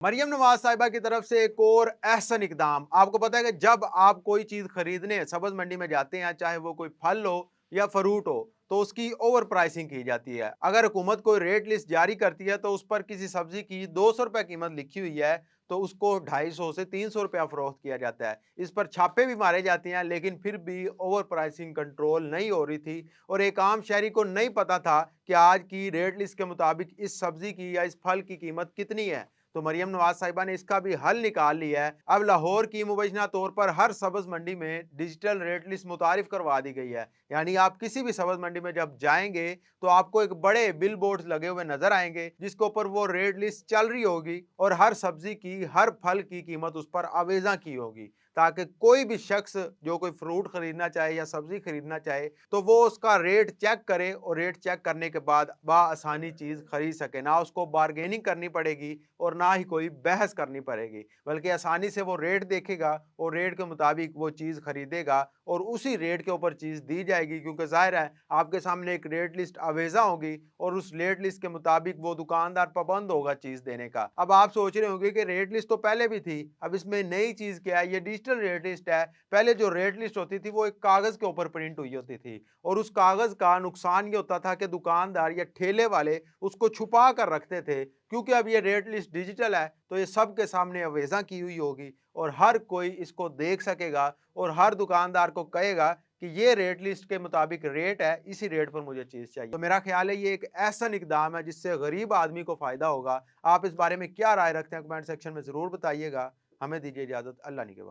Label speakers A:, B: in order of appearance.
A: मरियम नवाज साहिबा की तरफ से एक और एहसन इकदाम। आपको पता है कि जब आप कोई चीज खरीदने सब्ज मंडी में जाते हैं, चाहे वो कोई फल हो या फ्रूट हो, तो उसकी ओवर प्राइसिंग की जाती है। अगर हुकूमत कोई रेट लिस्ट जारी करती है तो उस पर किसी सब्जी की 200 रुपए कीमत लिखी हुई है, तो उसको 250 से 300 रुपया फरोख्त किया जाता है। इस पर छापे भी मारे जाते हैं, लेकिन फिर भी ओवर प्राइसिंग कंट्रोल नहीं हो रही थी। और एक आम शहरी को नहीं पता था कि आज की रेट लिस्ट के मुताबिक इस सब्जी की या इस फल की कीमत कितनी है। तो मरियम नवाज साहिबा ने इसका भी हल निकाल लिया है। अब लाहौर की मुबैना तौर पर हर सब्ज मंडी में डिजिटल रेट लिस्ट मुतारिफ करवा दी गई है। यानी आप किसी भी सब्ज मंडी में जब जाएंगे तो आपको एक बड़े बिल बोर्ड लगे हुए नजर आएंगे, जिसके ऊपर वो रेट लिस्ट चल रही होगी और हर सब्जी की, हर फल की कीमत उस पर अवेजा की होगी, ताकि कोई भी शख्स जो कोई फ्रूट खरीदना चाहे या सब्जी खरीदना चाहे तो वो उसका रेट चेक करे और रेट चेक करने के बाद आसानी चीज खरीद सके। ना उसको बार्गेनिंग करनी पड़ेगी और ना ही कोई बहस करनी पड़ेगी, बल्कि आसानी से वो रेट देखेगा और रेट के मुताबिक वो चीज खरीदेगा और उसी रेट के ऊपर चीज दी जाएगी। क्योंकि जाहिर है आपके सामने एक रेट लिस्ट अवेजा होगी और उस रेट लिस्ट के मुताबिक वो दुकानदार पाबंद होगा चीज देने का। अब आप सोच रहे होंगे कि रेट लिस्ट तो पहले भी थी, अब इसमें नई चीज क्या है? ये डिजिटल रेट लिस्ट है। पहले जो रेट लिस्ट होती थी वो एक कागज के ऊपर प्रिंट हुई होती थी, और उस कागज का नुकसान ये होता था कि दुकानदार या ठेले वाले उसको छुपा कर रखते थे। क्योंकि अब ये रेट लिस्ट डिजिटल है तो ये सबके सामने अवेजा की हुई होगी और हर कोई इसको देख सकेगा और हर दुकानदार को कहेगा कि ये रेट लिस्ट के मुताबिक रेट है, इसी रेट पर मुझे चीज चाहिए। तो मेरा ख्याल है ये एक ऐसा इकदाम है जिससे गरीब आदमी को फायदा होगा। आप इस बारे में क्या राय रखते हैं? कमेंट सेक्शन में जरूर बताइएगा। हमें दीजिए इजाजत। अल्लाह निगहबान।